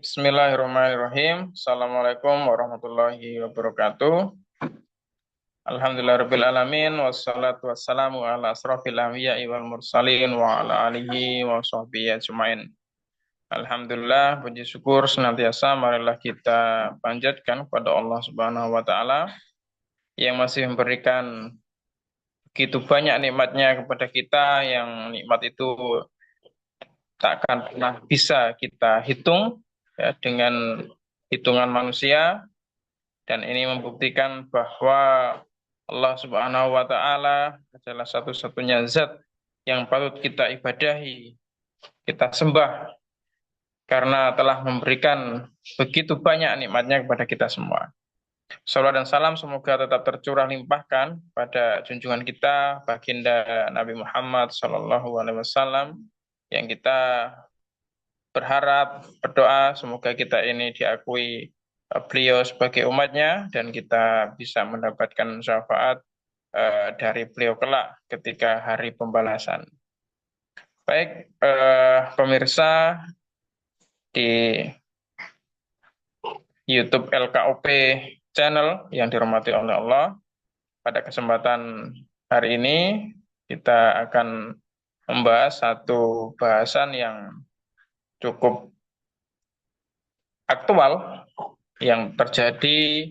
Bismillahirrahmanirrahim. Assalamualaikum warahmatullahi wabarakatuh. Alhamdulillahirabbil alamin wassalatu wassalamu ala asrofil anbiya'i wal mursalin wa ala alihi wa sahbihi ajmain. Alhamdulillah, puji syukur senantiasa marilah kita panjatkan kepada Allah Subhanahu wa taala yang masih memberikan begitu banyak nikmatnya kepada kita, yang nikmat itu tak akan pernah bisa kita hitung ya, dengan hitungan manusia. Dan ini membuktikan bahwa Allah Subhanahu wa taala adalah satu-satunya zat yang patut kita ibadahi, kita sembah karena telah memberikan begitu banyak nikmatnya kepada kita semua. Salawat dan salam semoga tetap tercurah limpahkan pada junjungan kita baginda Nabi Muhammad SAW, yang kita berharap, berdoa semoga kita ini diakui beliau sebagai umatnya dan kita bisa mendapatkan syafaat dari beliau kelak ketika hari pembalasan. Baik, pemirsa di YouTube LKOP channel yang dirahmati oleh Allah, pada kesempatan hari ini kita akan membahas satu bahasan yang cukup aktual yang terjadi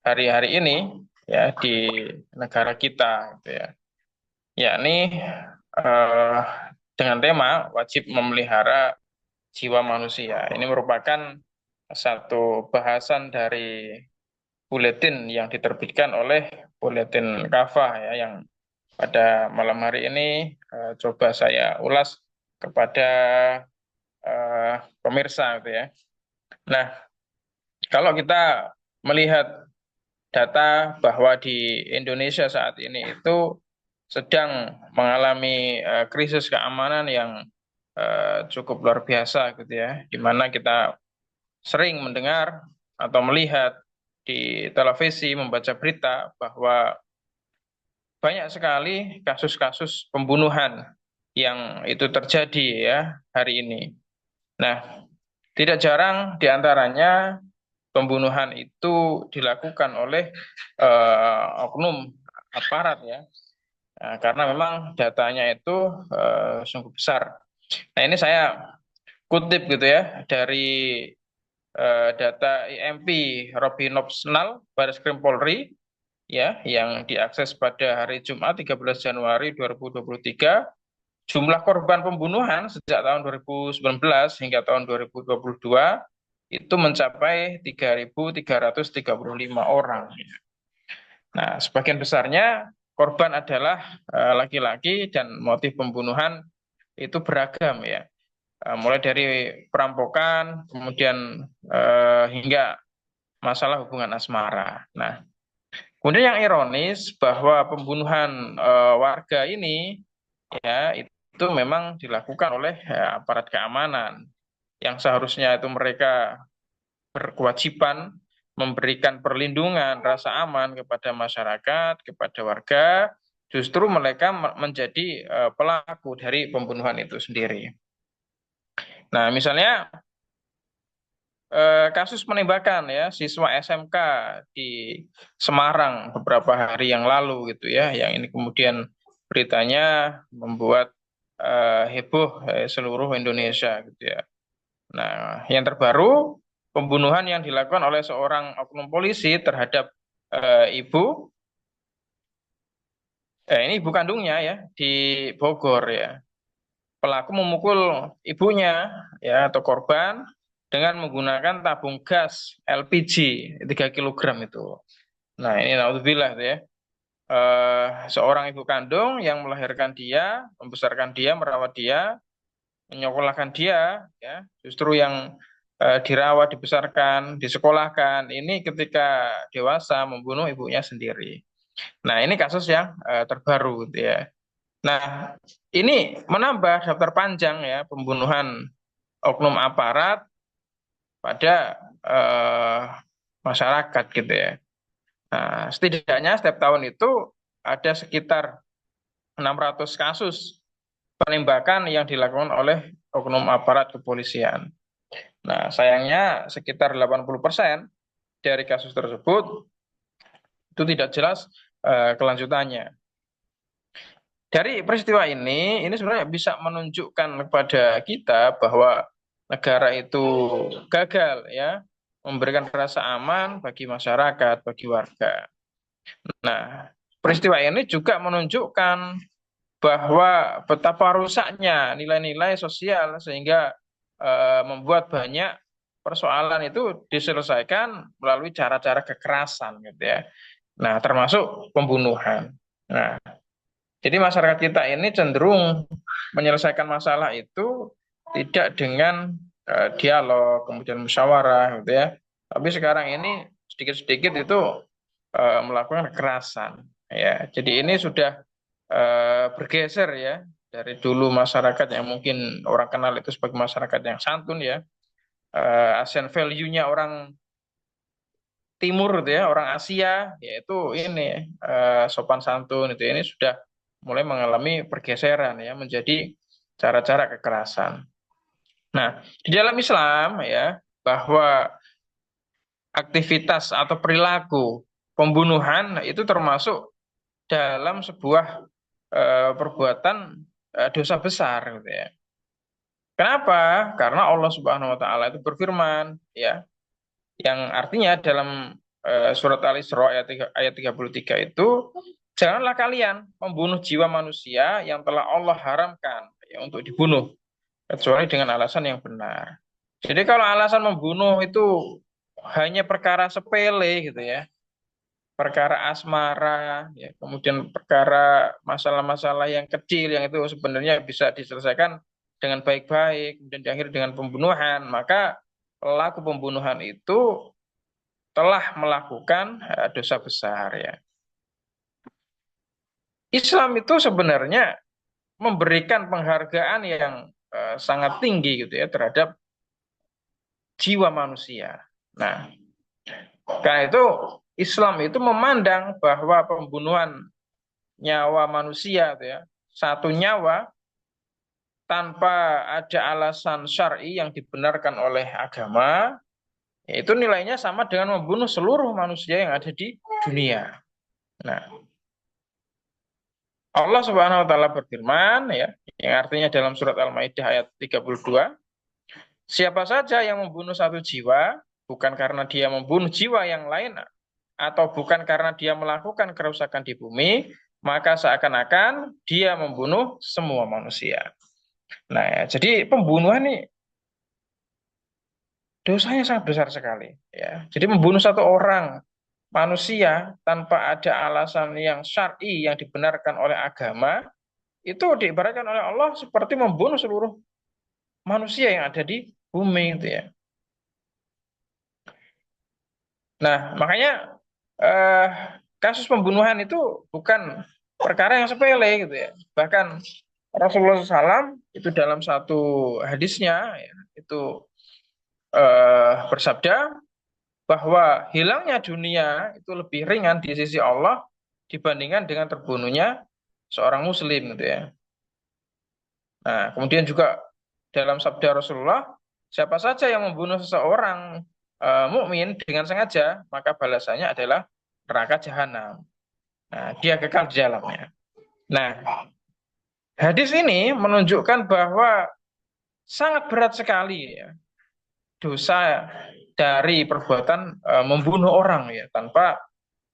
hari-hari ini ya di negara kita gitu ya. Yakni eh, dengan tema wajib memelihara jiwa manusia. Ini merupakan satu bahasan dari buletin yang diterbitkan oleh Buletin Kafah ya, yang pada malam hari ini coba saya ulas kepada pemirsa gitu ya. Nah, kalau kita melihat data bahwa di Indonesia saat ini itu sedang mengalami krisis keamanan yang cukup luar biasa gitu ya, di mana kita sering mendengar atau melihat di televisi, membaca berita bahwa banyak sekali kasus-kasus pembunuhan yang itu terjadi ya hari ini. Nah, tidak jarang di antaranya pembunuhan itu dilakukan oleh oknum aparat ya. Nah, karena memang datanya itu sungguh besar. Nah, ini saya kutip gitu ya dari data IMP Robinopsnal Baris Krim Polri ya, yang diakses pada hari Jumat 13 Januari 2023. Jumlah korban pembunuhan sejak tahun 2019 hingga tahun 2022 itu mencapai 3.335 orang. Nah, sebagian besarnya korban adalah laki-laki dan motif pembunuhan itu beragam ya. Mulai dari perampokan, kemudian hingga masalah hubungan asmara. Nah, kemudian yang ironis bahwa pembunuhan warga ini ya itu memang dilakukan oleh aparat keamanan yang seharusnya itu mereka berkewajiban memberikan perlindungan, rasa aman kepada masyarakat, kepada warga, justru mereka menjadi pelaku dari pembunuhan itu sendiri. Nah, misalnya kasus penembakan ya siswa SMK di Semarang beberapa hari yang lalu gitu ya, yang ini kemudian beritanya membuat heboh seluruh Indonesia gitu ya. Nah, yang terbaru pembunuhan yang dilakukan oleh seorang oknum polisi terhadap ibu, ini ibu kandungnya ya di Bogor ya. Pelaku memukul ibunya ya atau korban dengan menggunakan tabung gas LPG 3 kilogram itu. Nah, ini naudzubillah ya. Seorang ibu kandung yang melahirkan dia, membesarkan dia, merawat dia, menyekolahkan dia, ya, justru yang dirawat, dibesarkan, disekolahkan, ini ketika dewasa membunuh ibunya sendiri. Nah, ini kasus yang terbaru, gitu ya. Nah, ini menambah daftar panjang ya pembunuhan oknum aparat pada masyarakat, gitu ya. Nah, setidaknya setiap tahun itu ada sekitar 600 kasus penembakan yang dilakukan oleh oknum aparat kepolisian. Nah, sayangnya sekitar 80% dari kasus tersebut itu tidak jelas kelanjutannya. Dari peristiwa ini sebenarnya bisa menunjukkan kepada kita bahwa negara itu gagal ya memberikan rasa aman bagi masyarakat, bagi warga. Nah, peristiwa ini juga menunjukkan bahwa betapa rusaknya nilai-nilai sosial sehingga membuat banyak persoalan itu diselesaikan melalui cara-cara kekerasan gitu ya. Nah, termasuk pembunuhan. Nah, jadi masyarakat kita ini cenderung menyelesaikan masalah itu tidak dengan dialog, kemudian musyawarah gitu ya. Tapi sekarang ini sedikit-sedikit itu melakukan kekerasan. Ya, jadi ini sudah bergeser ya dari dulu masyarakat yang mungkin orang kenal itu sebagai masyarakat yang santun ya. ASEAN value-nya orang Timur gitu ya, orang Asia, yaitu ini sopan santun itu ini sudah mulai mengalami pergeseran ya menjadi cara-cara kekerasan. Nah, di dalam Islam ya bahwa aktivitas atau perilaku pembunuhan itu termasuk dalam sebuah perbuatan dosa besar gitu ya. Kenapa? Karena Allah Subhanahu wa taala itu berfirman ya yang artinya dalam surat Al-Isra ayat 33 itu janganlah kalian membunuh jiwa manusia yang telah Allah haramkan ya, untuk dibunuh kecuali dengan alasan yang benar. Jadi kalau alasan membunuh itu hanya perkara sepele gitu ya, perkara asmara, ya, kemudian perkara masalah-masalah yang kecil yang itu sebenarnya bisa diselesaikan dengan baik-baik, dan diakhiri dengan pembunuhan, maka pelaku pembunuhan itu telah melakukan dosa besar ya. Islam itu sebenarnya memberikan penghargaan yang sangat tinggi gitu ya terhadap jiwa manusia. Nah, karena itu Islam itu memandang bahwa pembunuhan nyawa manusia gitu ya, satu nyawa tanpa ada alasan syar'i yang dibenarkan oleh agama, itu nilainya sama dengan membunuh seluruh manusia yang ada di dunia. Nah, Allah Subhanahu wa taala berfirman ya, yang artinya dalam surat Al-Maidah ayat 32, siapa saja yang membunuh satu jiwa bukan karena dia membunuh jiwa yang lain atau bukan karena dia melakukan kerusakan di bumi, maka seakan-akan dia membunuh semua manusia. Nah, ya, jadi pembunuhan ini dosanya sangat besar sekali ya. Jadi membunuh satu orang manusia tanpa ada alasan yang syar'i yang dibenarkan oleh agama itu diibaratkan oleh Allah seperti membunuh seluruh manusia yang ada di bumi itu ya. Nah, makanya eh, kasus pembunuhan itu bukan perkara yang sepele gitu ya. Bahkan Rasulullah SAW itu dalam satu hadisnya ya, itu bersabda bahwa hilangnya dunia itu lebih ringan di sisi Allah dibandingkan dengan terbunuhnya seorang muslim gitu ya. Nah, kemudian juga dalam sabda Rasulullah, siapa saja yang membunuh seseorang mukmin dengan sengaja, maka balasannya adalah neraka jahanam. Nah, dia kekal di dalamnya. Nah, hadis ini menunjukkan bahwa sangat berat sekali ya dosa dari perbuatan membunuh orang ya tanpa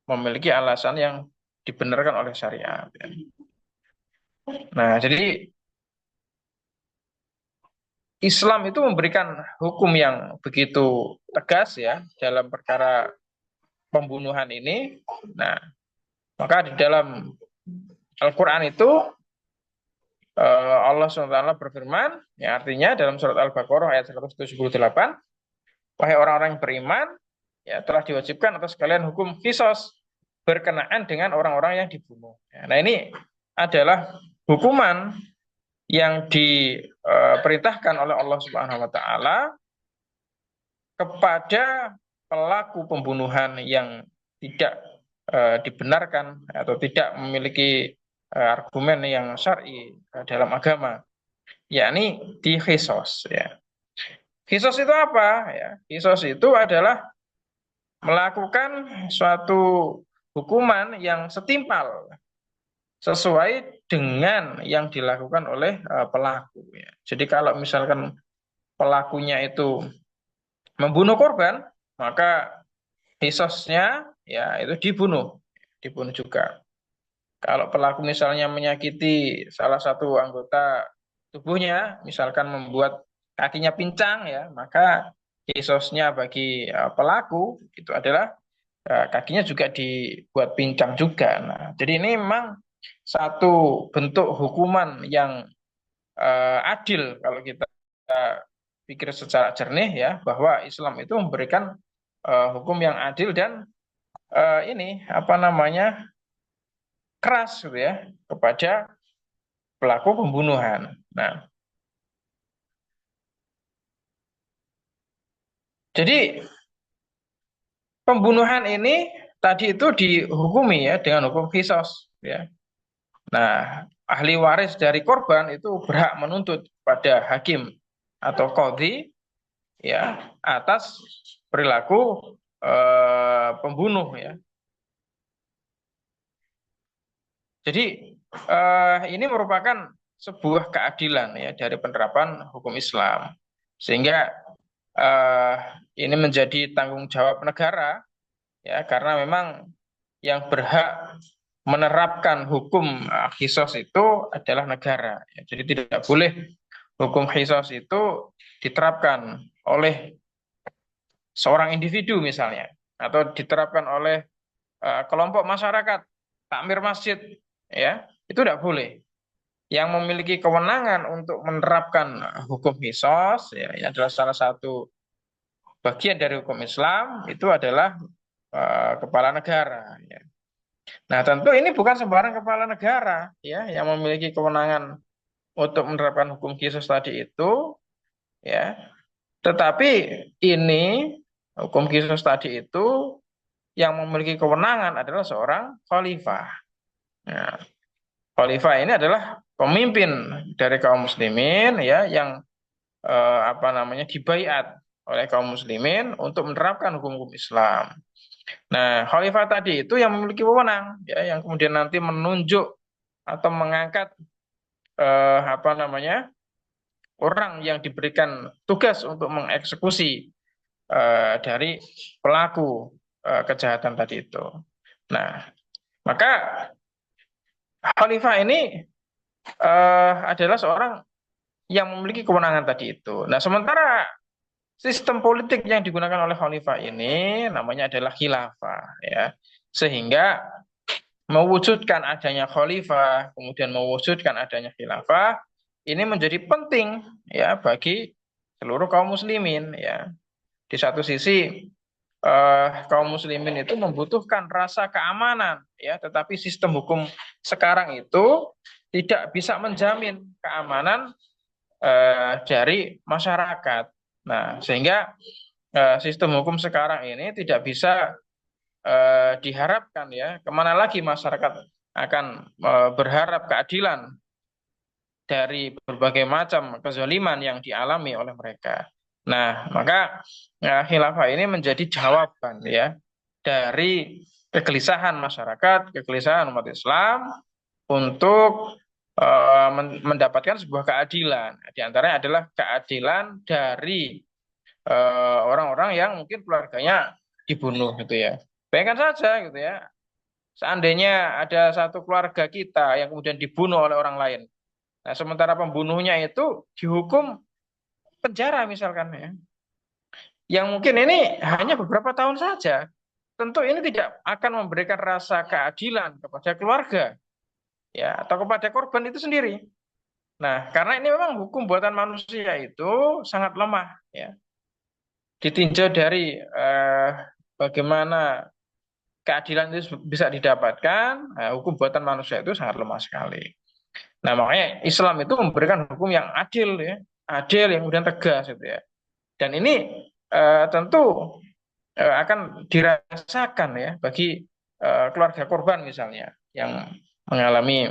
memiliki alasan yang dibenarkan oleh syariat. Ya. Nah, jadi Islam itu memberikan hukum yang begitu tegas ya dalam perkara pembunuhan ini. Nah, maka di dalam Al-Quran itu Allah SWT berfirman, yang artinya dalam surat Al-Baqarah ayat 178, wahai orang-orang yang beriman, ya telah diwajibkan atas kalian hukum kisos berkenaan dengan orang-orang yang dibunuh. Ya, nah ini adalah hukuman yang diperintahkan oleh Allah Subhanahu Wa Taala kepada pelaku pembunuhan yang tidak dibenarkan atau tidak memiliki argumen yang syar'i dalam agama, yakni di khisos ya. Kisos itu apa? Ya, kisos itu adalah melakukan suatu hukuman yang setimpal sesuai dengan yang dilakukan oleh pelaku. Ya. Jadi kalau misalkan pelakunya itu membunuh korban, maka kisosnya ya itu dibunuh, dibunuh juga. Kalau pelaku misalnya menyakiti salah satu anggota tubuhnya, misalkan membuat kakinya pincang ya, maka kisosnya bagi pelaku itu adalah kakinya juga dibuat pincang juga. Nah, jadi ini memang satu bentuk hukuman yang adil kalau kita pikir secara jernih ya, bahwa Islam itu memberikan hukum yang adil dan ini apa namanya keras gitu ya kepada pelaku pembunuhan. Nah, jadi pembunuhan ini tadi itu dihukumi ya dengan hukum kisos ya. Nah, ahli waris dari korban itu berhak menuntut pada hakim atau qadhi ya atas perilaku pembunuh ya. Jadi ini merupakan sebuah keadilan ya dari penerapan hukum Islam. Sehingga eh, ini menjadi tanggung jawab negara ya karena memang yang berhak menerapkan hukum khisos itu adalah negara. Ya. Jadi tidak boleh hukum khisos itu diterapkan oleh seorang individu misalnya atau diterapkan oleh kelompok masyarakat, takmir masjid ya. Itu tidak boleh. Yang memiliki kewenangan untuk menerapkan hukum khisos ya ini adalah salah satu bagian dari hukum Islam itu adalah kepala negara ya. Nah, tentu ini bukan sembarang kepala negara ya yang memiliki kewenangan untuk menerapkan hukum khusus tadi itu ya. Tetapi ini hukum khusus tadi itu yang memiliki kewenangan adalah seorang khalifah. Nah, khalifah ini adalah pemimpin dari kaum muslimin ya yang apa namanya dibaiat oleh kaum muslimin untuk menerapkan hukum-hukum Islam. Nah, khalifah tadi itu yang memiliki wewenang ya yang kemudian nanti menunjuk atau mengangkat apa namanya orang yang diberikan tugas untuk mengeksekusi dari pelaku kejahatan tadi itu. Nah, maka khalifah ini adalah seorang yang memiliki kewenangan tadi itu. Nah, sementara sistem politik yang digunakan oleh khalifah ini namanya adalah khilafah ya. Sehingga mewujudkan adanya khalifah, kemudian mewujudkan adanya khilafah, ini menjadi penting ya bagi seluruh kaum muslimin ya. Di satu sisi kaum muslimin itu membutuhkan rasa keamanan ya, tetapi sistem hukum sekarang itu tidak bisa menjamin keamanan dari masyarakat. Nah, sehingga sistem hukum sekarang ini tidak bisa diharapkan ya kemana lagi masyarakat akan berharap keadilan dari berbagai macam kezaliman yang dialami oleh mereka. Nah, maka khilafah ini menjadi jawaban ya dari kegelisahan masyarakat, kegelisahan umat Islam untuk mendapatkan sebuah keadilan. Di antaranya adalah keadilan dari orang-orang yang mungkin keluarganya dibunuh gitu ya. Bayangkan saja gitu ya, seandainya ada satu keluarga kita yang kemudian dibunuh oleh orang lain. Nah, sementara pembunuhnya itu dihukum penjara misalkan ya. Yang mungkin ini hanya beberapa tahun saja. Tentu ini tidak akan memberikan rasa keadilan kepada keluarga ya atau kepada korban itu sendiri. Nah, karena ini memang hukum buatan manusia itu sangat lemah ya. Ditinjau dari bagaimana keadilan itu bisa didapatkan, hukum buatan manusia itu sangat lemah sekali. Nah, makanya Islam itu memberikan hukum yang adil ya, adil yang kemudian tegas gitu ya. Dan ini tentu akan dirasakan ya bagi keluarga korban misalnya yang mengalami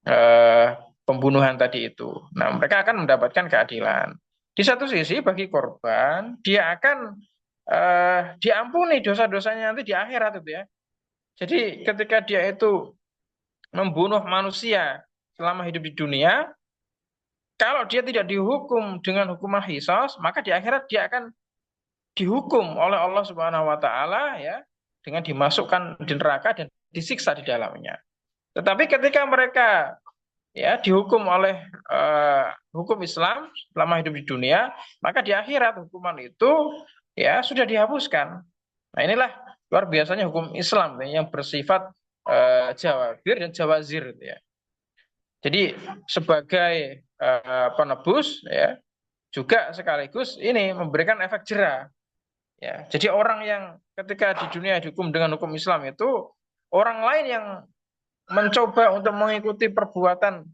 eh, pembunuhan tadi itu. Nah, mereka akan mendapatkan keadilan. Di satu sisi bagi korban dia akan diampuni dosa-dosanya nanti di akhirat itu ya. Jadi ketika dia itu membunuh manusia selama hidup di dunia, kalau dia tidak dihukum dengan hukuman qisas, maka di akhirat dia akan dihukum oleh Allah Subhanahu wa taala ya dengan dimasukkan di neraka dan disiksa di dalamnya. Tetapi ketika mereka ya dihukum oleh hukum Islam selama hidup di dunia, maka di akhirat hukuman itu ya sudah dihapuskan. Nah, inilah luar biasanya hukum Islam ya, yang bersifat jawabir dan jawazir gitu ya. Jadi sebagai penebus ya juga sekaligus ini memberikan efek jera ya. Jadi orang yang ketika di dunia dihukum dengan hukum Islam itu orang lain yang mencoba untuk mengikuti perbuatan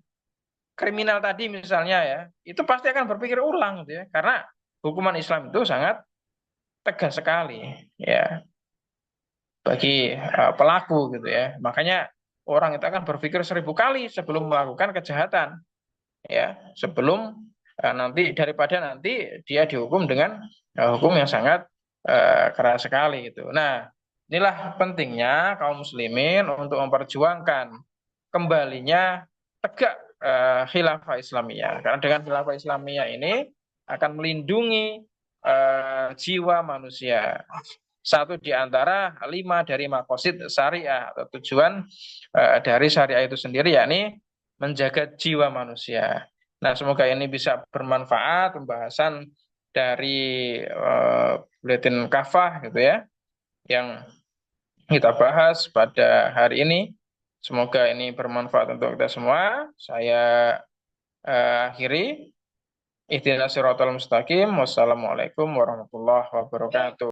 kriminal tadi misalnya ya, itu pasti akan berpikir ulang gitu ya. Karena hukuman Islam itu sangat tegas sekali ya bagi pelaku gitu ya. Makanya orang itu akan berpikir 1000 kali sebelum melakukan kejahatan ya, sebelum nanti daripada nanti dia dihukum dengan hukum yang sangat keras sekali gitu. Nah, inilah pentingnya kaum muslimin untuk memperjuangkan kembalinya tegak khilafah Islamiyah. Karena dengan khilafah Islamiyah ini akan melindungi jiwa manusia. Satu di antara 5 dari makosid syariah atau tujuan dari syariah itu sendiri yakni menjaga jiwa manusia. Nah, semoga ini bisa bermanfaat pembahasan dari Buletin Kafah gitu ya yang kita bahas pada hari ini. Semoga ini bermanfaat untuk kita semua. Saya akhiri. Ihdinas siratal mustaqim. Wassalamualaikum warahmatullahi wabarakatuh.